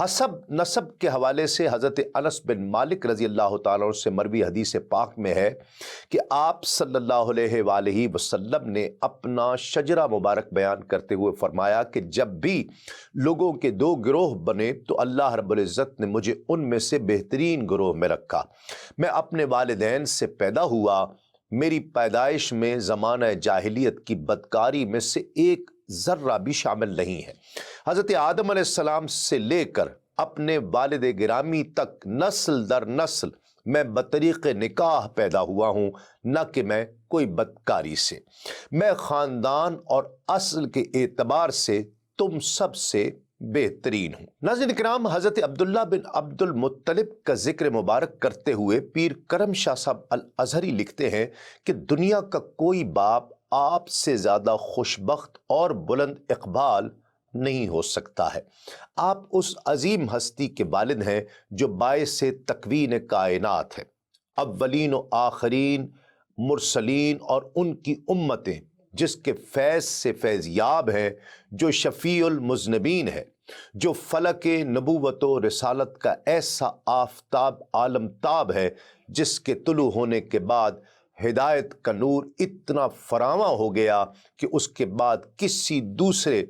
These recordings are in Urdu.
حسب نسب کے حوالے سے حضرت انس بن مالک رضی اللہ تعالیٰ عنہ سے مروی حدیث پاک میں ہے کہ آپ صلی اللہ علیہ وآلہ وسلم نے اپنا شجرہ مبارک بیان کرتے ہوئے فرمایا کہ جب بھی لوگوں کے دو گروہ بنے تو اللہ رب العزت نے مجھے ان میں سے بہترین گروہ میں رکھا۔ میں اپنے والدین سے پیدا ہوا، میری پیدائش میں زمانہ جاہلیت کی بدکاری میں سے ایک ذرہ بھی شامل نہیں ہے۔ حضرت آدم علیہ السلام سے لے کر اپنے والد گرامی تک نسل در نسل میں بطریق نکاح پیدا ہوا ہوں، نہ کہ میں کوئی بدکاری سے۔ میں خاندان اور اصل کے اعتبار سے تم سب سے بہترین ہوں۔ ناظرین کرام، حضرت عبداللہ بن عبد المطلب کا ذکر مبارک کرتے ہوئے پیر کرم شاہ صاحب الازہری لکھتے ہیں کہ دنیا کا کوئی باپ آپ سے زیادہ خوشبخت اور بلند اقبال نہیں ہو سکتا ہے۔ آپ اس عظیم ہستی کے والد ہیں جو باعث تکوین کائنات ہے، اولین و آخرین، مرسلین اور ان کی امتیں، جس کے فیض سے فیض یاب ہیں، جو شفیع المذنبین ہے، جو فلک نبوت و رسالت کا ایسا آفتاب عالم تاب ہے جس کے طلوع ہونے کے بعد ہدایت کا نور اتنا فراواں ہو گیا کہ اس کے بعد کسی دوسرے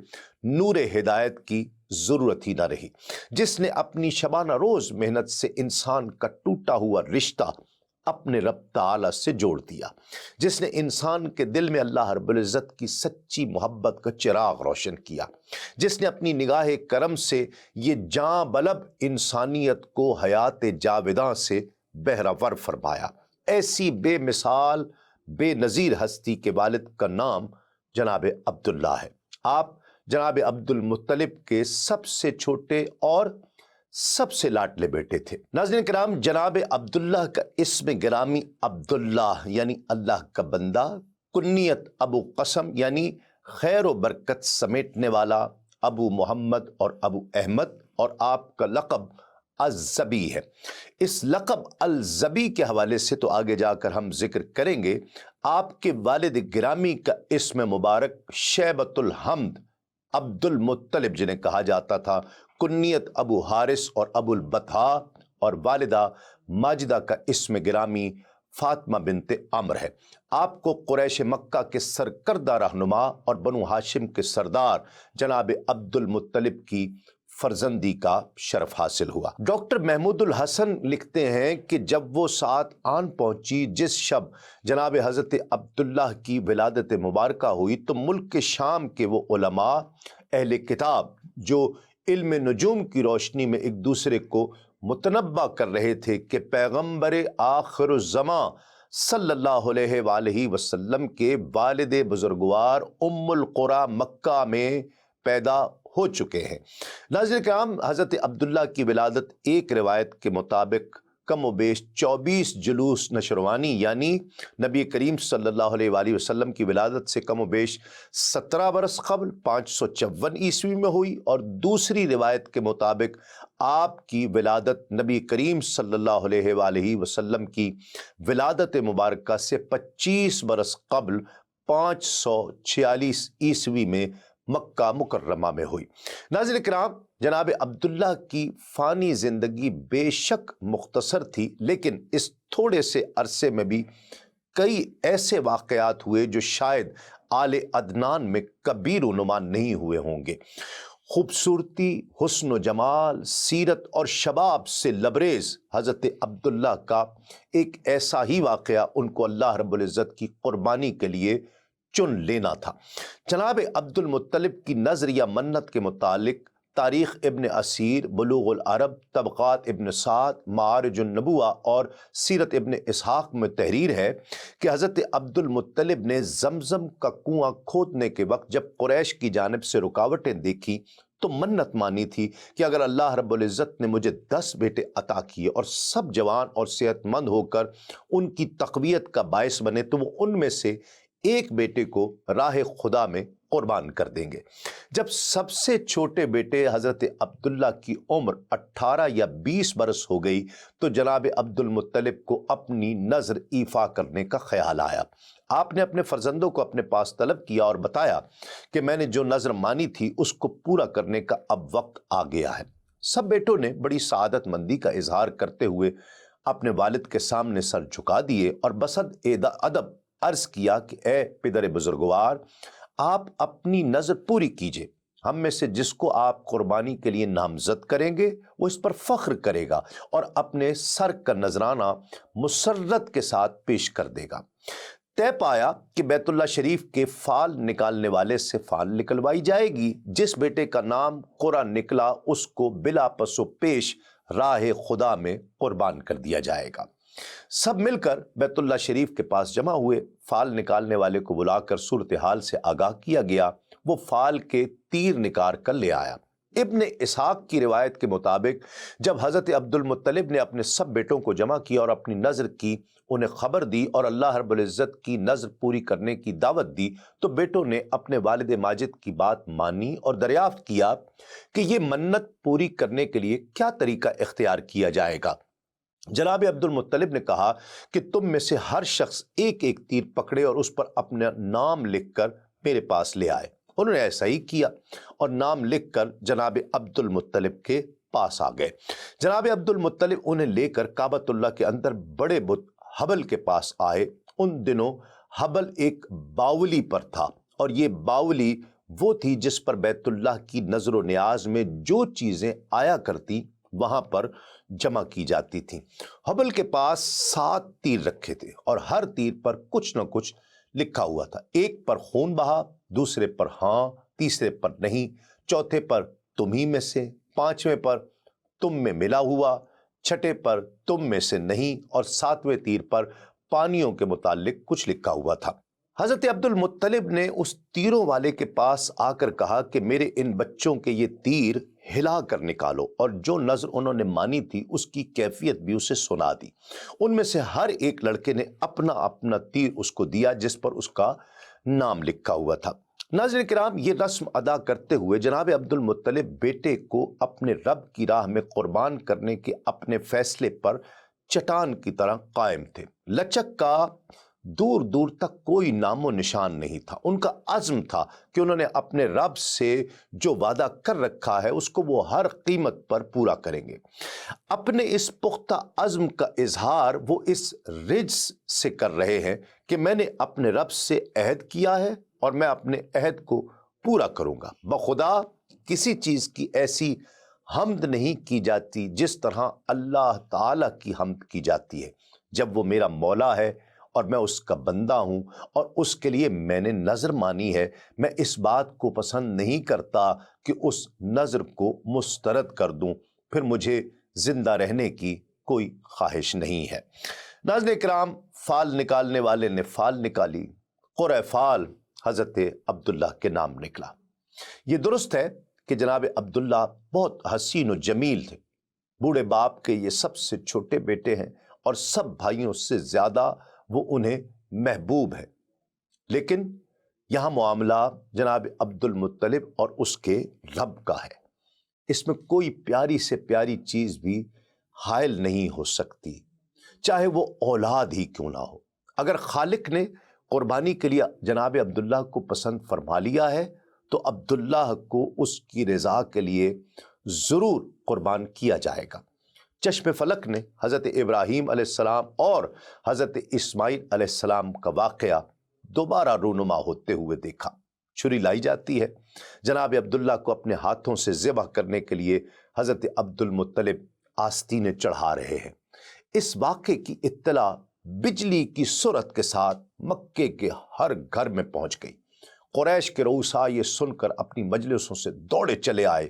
نور ہدایت کی ضرورت ہی نہ رہی، جس نے اپنی شبانہ روز محنت سے انسان کا ٹوٹا ہوا رشتہ اپنے رب تعالی سے جوڑ دیا، جس نے انسان کے دل میں اللہ رب العزت کی سچی محبت کا چراغ روشن کیا، جس نے اپنی نگاہ کرم سے یہ جاں بلب انسانیت کو حیات جاوداں سے بہرور فرمایا۔ ایسی بے مثال بے نظیر ہستی کے والد کا نام جناب عبداللہ ہے۔ آپ جناب عبد المطلب کے سب سے چھوٹے اور سب سے لاڈلے بیٹے تھے۔ ناظرین کرام، جناب عبداللہ کا اسم گرامی عبداللہ یعنی اللہ کا بندہ، کنیت ابو قسم یعنی خیر و برکت سمیٹنے والا، ابو محمد اور ابو احمد، اور آپ کا لقب الزبی ہے۔ اس لقب الزبی کے حوالے سے تو آگے جا کر ہم ذکر کریں گے۔ آپ کے والد گرامی کا اسم مبارک شیبۃ الحمد عبد المطلب جنہیں کہا جاتا تھا، کنیت ابو حارث اور ابو البطحاء، اور والدہ ماجدہ کا اسم گرامی فاطمہ بنت عمر ہے۔ آپ کو قریش مکہ کے سرکردہ رہنما اور بنو ہاشم کے سردار جناب عبد المطلب کی فرزندی کا شرف حاصل ہوا۔ ڈاکٹر محمود الحسن لکھتے ہیں کہ جب وہ ساتھ آن پہنچی جس شب جناب حضرت عبداللہ کی ولادت مبارکہ ہوئی، تو ملک شام کے وہ علماء اہل کتاب جو علم نجوم کی روشنی میں ایک دوسرے کو متنبع کر رہے تھے کہ پیغمبر آخر الزماں صلی اللہ علیہ وآلہ وسلم کے والد بزرگوار ام القریٰ مکہ میں پیدا ہو چکے ہیں۔ ناظرین کرام، حضرت عبداللہ کی ولادت ایک روایت کے مطابق کم و بیش 24 جلوس نشروانی یعنی نبی کریم صلی اللہ علیہ وآلہ وسلم کی ولادت سے کم و بیش 17 برس قبل 554 عیسوی میں ہوئی، اور دوسری روایت کے مطابق آپ کی ولادت نبی کریم صلی اللہ علیہ وآلہ وسلم کی ولادت مبارکہ سے 25 برس قبل 546 عیسوی میں مکہ مکرمہ میں ہوئی۔ ناظرین کرام، جناب عبداللہ کی فانی زندگی بے شک مختصر تھی، لیکن اس تھوڑے سے عرصے میں بھی کئی ایسے واقعات ہوئے جو شاید آل عدنان میں کبھی رونما نہیں ہوئے ہوں گے۔ خوبصورتی، حسن و جمال، سیرت اور شباب سے لبریز حضرت عبداللہ کا ایک ایسا ہی واقعہ ان کو اللہ رب العزت کی قربانی کے لیے چن لینا تھا۔ جناب عبد المطلب کی نذر یا منت کے متعلق تاریخ ابن اسیر، بلوغ العرب، طبقات ابن سعد، معارج النبوہ اور سیرت ابن اسحاق میں تحریر ہے کہ حضرت عبد المطلب نے زمزم کا کنواں کھودنے کے وقت جب قریش کی جانب سے رکاوٹیں دیکھی تو منت مانی تھی کہ اگر اللہ رب العزت نے مجھے 10 بیٹے عطا کیے اور سب جوان اور صحت مند ہو کر ان کی تقویت کا باعث بنے تو وہ ان میں سے ایک بیٹے کو راہ خدا میں قربان کر دیں گے۔ جب سب سے چھوٹے بیٹے حضرت عبداللہ کی عمر 18 یا 20 برس ہو گئی تو جناب عبد المطلب کو اپنی نذر ایفا کرنے کا خیال آیا۔ آپ نے اپنے فرزندوں کو اپنے پاس طلب کیا اور بتایا کہ میں نے جو نذر مانی تھی اس کو پورا کرنے کا اب وقت آ گیا ہے۔ سب بیٹوں نے بڑی سعادت مندی کا اظہار کرتے ہوئے اپنے والد کے سامنے سر جھکا دیے اور بسد ادب عرض کیا کہ اے پدر بزرگوار، آپ اپنی نظر پوری کیجئے، ہم میں سے جس کو آپ قربانی کے لیے نامزد کریں گے وہ اس پر فخر کرے گا اور اپنے سر کا نذرانہ مسرت کے ساتھ پیش کر دے گا۔ طے پایا کہ بیت اللہ شریف کے فال نکالنے والے سے فال نکلوائی جائے گی۔ جس بیٹے کا نام قرہ نکلا اس کو بلا پس و پیش راہ خدا میں قربان کر دیا جائے گا۔ سب مل کر بیت اللہ شریف کے پاس جمع ہوئے۔ فال نکالنے والے کو بلا کر صورتحال سے آگاہ کیا گیا۔ وہ فال کے تیر نکار کر لے آیا۔ ابن اسحاق کی روایت کے مطابق جب حضرت عبد المطلب نے اپنے سب بیٹوں کو جمع کیا اور اپنی نظر کی انہیں خبر دی اور اللہ رب العزت کی نظر پوری کرنے کی دعوت دی تو بیٹوں نے اپنے والد ماجد کی بات مانی اور دریافت کیا کہ یہ منت پوری کرنے کے لیے کیا طریقہ اختیار کیا جائے گا۔ جناب عبد المطلب نے کہا کہ تم میں سے ہر شخص ایک ایک تیر پکڑے اور اس پر اپنا نام لکھ کر میرے پاس لے آئے۔ انہوں نے ایسا ہی کیا اور نام لکھ کر جناب عبد المطلب کے پاس آ گئے۔ جناب عبد المطلب انہیں لے کر کعبۃ اللہ کے اندر بڑے بت حبل کے پاس آئے۔ ان دنوں حبل ایک باولی پر تھا اور یہ باولی وہ تھی جس پر بیت اللہ کی نظر و نیاز میں جو چیزیں آیا کرتی وہاں پر جمع کی جاتی تھیں۔ حبل کے پاس 7 تیر رکھے تھے اور ہر تیر پر کچھ نہ کچھ لکھا ہوا تھا۔ ایک پر خون بہا، دوسرے پر ہاں، تیسرے پر نہیں، چوتھے پر تم ہی میں سے، پانچویں پر تم میں ملا ہوا، چھٹے پر تم میں سے نہیں اور 7ویں تیر پر پانیوں کے متعلق کچھ لکھا ہوا تھا۔ حضرت عبد المطلب نے اس تیروں والے کے پاس آ کر کہا کہ میرے ان بچوں کے یہ تیر ہلا کر نکالو، اور جو نظر انہوں نے مانی تھی اس کی کیفیت بھی اسے سنا دی۔ ان میں سے ہر ایک لڑکے نے اپنا اپنا تیر اس کو دیا جس پر اس کا نام لکھا ہوا تھا۔ ناظرین کرام، یہ رسم ادا کرتے ہوئے جناب عبد المطلب بیٹے کو اپنے رب کی راہ میں قربان کرنے کے اپنے فیصلے پر چٹان کی طرح قائم تھے۔ لچک کا دور دور تک کوئی نام و نشان نہیں تھا۔ ان کا عزم تھا کہ انہوں نے اپنے رب سے جو وعدہ کر رکھا ہے اس کو وہ ہر قیمت پر پورا کریں گے۔ اپنے اس پختہ عزم کا اظہار وہ اس رجز سے کر رہے ہیں کہ میں نے اپنے رب سے عہد کیا ہے اور میں اپنے عہد کو پورا کروں گا۔ بخدا کسی چیز کی ایسی حمد نہیں کی جاتی جس طرح اللہ تعالیٰ کی حمد کی جاتی ہے۔ جب وہ میرا مولا ہے اور میں اس کا بندہ ہوں اور اس کے لیے میں نے نظر مانی ہے، میں اس بات کو پسند نہیں کرتا کہ اس نظر کو مسترد کر دوں، پھر مجھے زندہ رہنے کی کوئی خواہش نہیں ہے۔ ناظرین کرام، فال نکالنے والے نے فال نکالی، قرہ فال حضرت عبداللہ کے نام نکلا۔ یہ درست ہے کہ جناب عبداللہ بہت حسین و جمیل تھے۔ بوڑھے باپ کے یہ سب سے چھوٹے بیٹے ہیں اور سب بھائیوں سے زیادہ وہ انہیں محبوب ہے، لیکن یہاں معاملہ جناب عبد المطلب اور اس کے رب کا ہے۔ اس میں کوئی پیاری سے پیاری چیز بھی حائل نہیں ہو سکتی، چاہے وہ اولاد ہی کیوں نہ ہو۔ اگر خالق نے قربانی کے لیے جناب عبداللہ کو پسند فرما لیا ہے تو عبداللہ کو اس کی رضا کے لیے ضرور قربان کیا جائے گا۔ چشم فلک نے حضرت ابراہیم علیہ السلام اور حضرت اسماعیل علیہ السلام کا واقعہ دوبارہ رونما ہوتے ہوئے دیکھا۔ چھری لائی جاتی ہے، جناب عبداللہ کو اپنے ہاتھوں سے ذبح کرنے کے لیے حضرت عبد المطلب آستینیں چڑھا رہے ہیں۔ اس واقعے کی اطلاع بجلی کی سرعت کے ساتھ مکے کے ہر گھر میں پہنچ گئی۔ قریش کے رؤساء یہ سن کر اپنی مجلسوں سے دوڑے چلے آئے،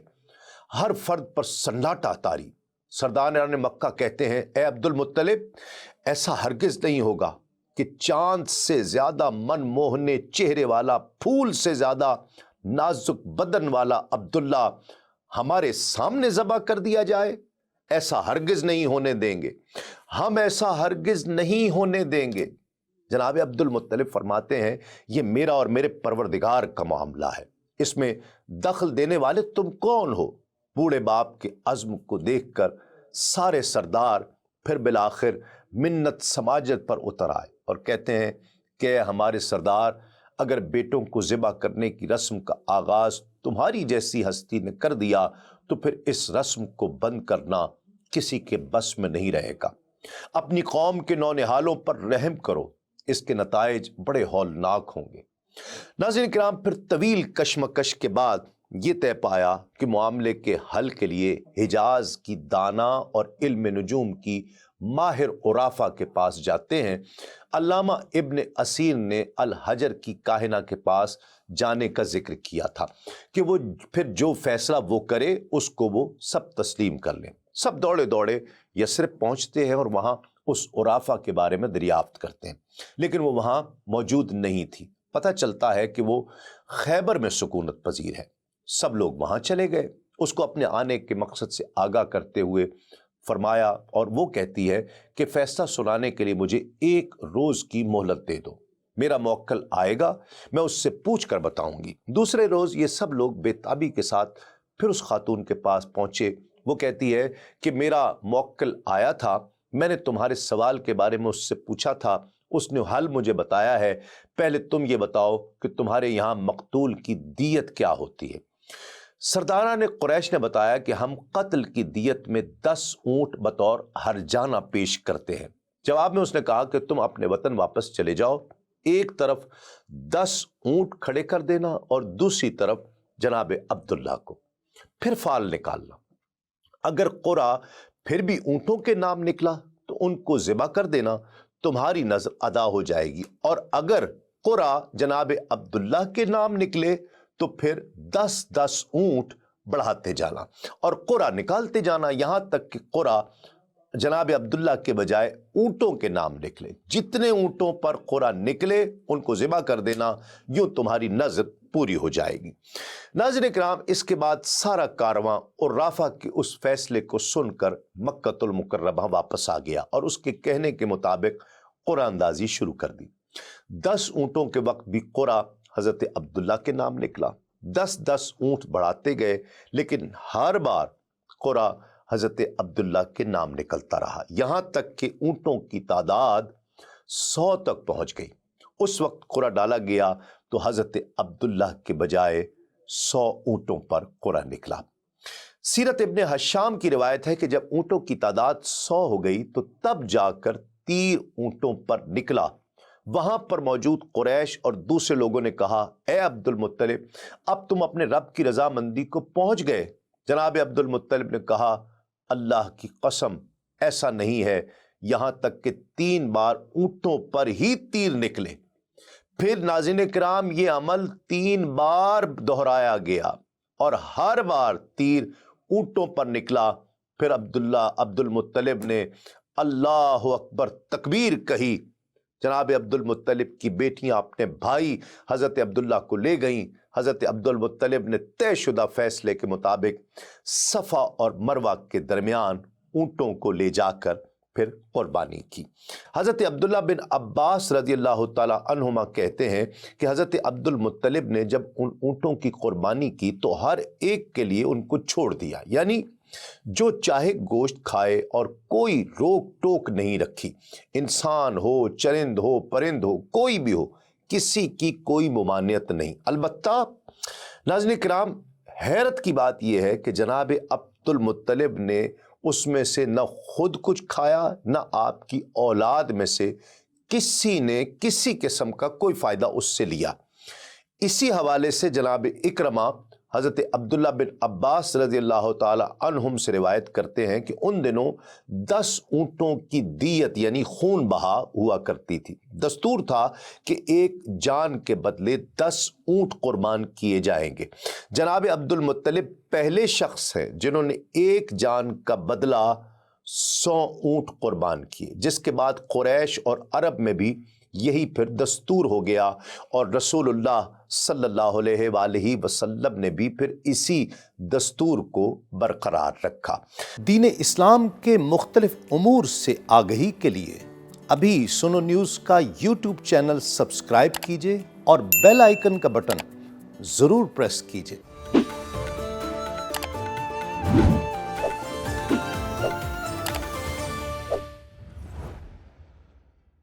ہر فرد پر سناٹا طاری۔ سرداران مکہ کہتے ہیں، اے عبد المطلب، ایسا ہرگز نہیں ہوگا کہ چاند سے زیادہ من موہنے چہرے والا، پھول سے زیادہ نازک بدن والا عبداللہ ہمارے سامنے ذبح کر دیا جائے۔ ایسا ہرگز نہیں ہونے دیں گے، ہم ایسا ہرگز نہیں ہونے دیں گے۔ جناب عبد المطلب فرماتے ہیں، یہ میرا اور میرے پروردگار کا معاملہ ہے، اس میں دخل دینے والے تم کون ہو؟ بوڑھے باپ کے عزم کو دیکھ کر سارے سردار پھر بالآخر منت سماجت پر اتر آئے اور کہتے ہیں کہ ہمارے سردار، اگر بیٹوں کو ذبح کرنے کی رسم کا آغاز تمہاری جیسی ہستی نے کر دیا تو پھر اس رسم کو بند کرنا کسی کے بس میں نہیں رہے گا۔ اپنی قوم کے نونہالوں پر رحم کرو، اس کے نتائج بڑے ہولناک ہوں گے۔ ناظرین کرام، پھر طویل کشمکش کے بعد یہ طے پایا کہ معاملے کے حل کے لیے حجاز کی دانا اور علم نجوم کی ماہر عرافہ کے پاس جاتے ہیں۔ علامہ ابن اسیر نے الحجر کی کاہنہ کے پاس جانے کا ذکر کیا تھا کہ وہ پھر جو فیصلہ وہ کرے اس کو وہ سب تسلیم کر لیں۔ سب دوڑے دوڑے یثرب پہنچتے ہیں اور وہاں اس عرافہ کے بارے میں دریافت کرتے ہیں، لیکن وہ وہاں موجود نہیں تھی۔ پتہ چلتا ہے کہ وہ خیبر میں سکونت پذیر ہے۔ سب لوگ وہاں چلے گئے، اس کو اپنے آنے کے مقصد سے آگاہ کرتے ہوئے فرمایا، اور وہ کہتی ہے کہ فیصلہ سنانے کے لیے مجھے 1 روز کی مہلت دے دو، میرا موکل آئے گا، میں اس سے پوچھ کر بتاؤں گی۔ دوسرے روز یہ سب لوگ بے تابی کے ساتھ پھر اس خاتون کے پاس پہنچے۔ وہ کہتی ہے کہ میرا موکل آیا تھا، میں نے تمہارے سوال کے بارے میں اس سے پوچھا تھا، اس نے حل مجھے بتایا ہے، پہلے تم یہ بتاؤ کہ تمہارے یہاں مقتول کی دیت کیا ہوتی ہے؟ سرداران قریش نے بتایا کہ ہم قتل کی دیت میں 10 اونٹ بطور ہرجانہ پیش کرتے ہیں۔ جواب میں اس نے کہا کہ تم اپنے وطن واپس چلے جاؤ، ایک طرف 10 اونٹ کھڑے کر دینا اور دوسری طرف جناب عبداللہ کو، پھر فال نکالنا۔ اگر قرا پھر بھی اونٹوں کے نام نکلا تو ان کو ذبح کر دینا، تمہاری نظر ادا ہو جائے گی، اور اگر قرا جناب عبداللہ کے نام نکلے تو پھر 10 اونٹ بڑھاتے جانا اور قرا نکالتے جانا، یہاں تک کہ قرا جناب عبداللہ کے بجائے اونٹوں کے نام نکلے۔ جتنے اونٹوں پر قرا نکلے ان کو ذبح کر دینا، یوں تمہاری نظر پوری ہو جائے گی۔ ناظرین کرام، اس کے بعد سارا کارواں عرافہ کے اس فیصلے کو سن کر مکہ المکرمہ واپس آ گیا اور اس کے کہنے کے مطابق قرآن اندازی شروع کر دی۔ 10 اونٹوں کے وقت بھی قرا حضرت عبداللہ کے نام نکلا، 10 اونٹ بڑھاتے گئے، لیکن ہر بار قرا حضرت عبداللہ کے نام نکلتا رہا، یہاں تک کہ اونٹوں کی تعداد 100 تک پہنچ گئی۔ اس وقت قرا ڈالا گیا تو حضرت عبداللہ کے بجائے 100 اونٹوں پر قرا نکلا۔ سیرت ابن ہشام کی روایت ہے کہ جب اونٹوں کی تعداد 100 ہو گئی تو تب جا کر تیر اونٹوں پر نکلا۔ وہاں پر موجود قریش اور دوسرے لوگوں نے کہا، اے عبد المطلب، اب تم اپنے رب کی رضامندی کو پہنچ گئے۔ جناب عبد المطلب نے کہا، اللہ کی قسم ایسا نہیں ہے، یہاں تک کہ 3 بار اونٹوں پر ہی تیر نکلے۔ پھر ناظرین کرام یہ عمل 3 بار دہرایا گیا اور ہر بار تیر اونٹوں پر نکلا۔ پھر عبد المطلب نے اللہ اکبر تکبیر کہی۔ جناب عبد المطلب کی بیٹیاں اپنے بھائی حضرت عبداللہ کو لے گئیں۔ حضرت عبد المطلب نے طے شدہ فیصلے کے مطابق صفا اور مروہ کے درمیان اونٹوں کو لے جا کر پھر قربانی کی۔ حضرت عبداللہ بن عباس رضی اللہ تعالی عنہما کہتے ہیں کہ حضرت عبد المطلب نے جب ان اونٹوں کی قربانی کی تو ہر ایک کے لیے ان کو چھوڑ دیا، یعنی جو چاہے گوشت کھائے اور کوئی روک ٹوک نہیں رکھی۔ انسان ہو، چرند ہو، پرند ہو، کوئی بھی ہو، کسی کی کوئی ممانعت نہیں۔ البتہ ناظرین کرام، حیرت کی بات یہ ہے کہ جناب عبد المطلب نے اس میں سے نہ خود کچھ کھایا، نہ آپ کی اولاد میں سے کسی نے کسی قسم کا کوئی فائدہ اس سے لیا۔ اسی حوالے سے جناب اکرمہ حضرت عبداللہ بن عباس رضی اللہ تعالی عنہم سے روایت کرتے ہیں کہ ان دنوں 10 اونٹوں کی دیت یعنی خون بہا ہوا کرتی تھی۔ دستور تھا کہ ایک جان کے بدلے 10 اونٹ قربان کیے جائیں گے۔ جناب عبد المطلب پہلے شخص ہیں جنہوں نے ایک جان کا بدلہ 100 اونٹ قربان کیے، جس کے بعد قریش اور عرب میں بھی یہی پھر دستور ہو گیا، اور رسول اللہ صلی اللہ علیہ وآلہ وسلم نے بھی پھر اسی دستور کو برقرار رکھا۔ دین اسلام کے مختلف امور سے آگہی کے لیے ابھی سنو نیوز کا یوٹیوب چینل سبسکرائب کیجئے اور بیل آئیکن کا بٹن ضرور پریس کیجئے۔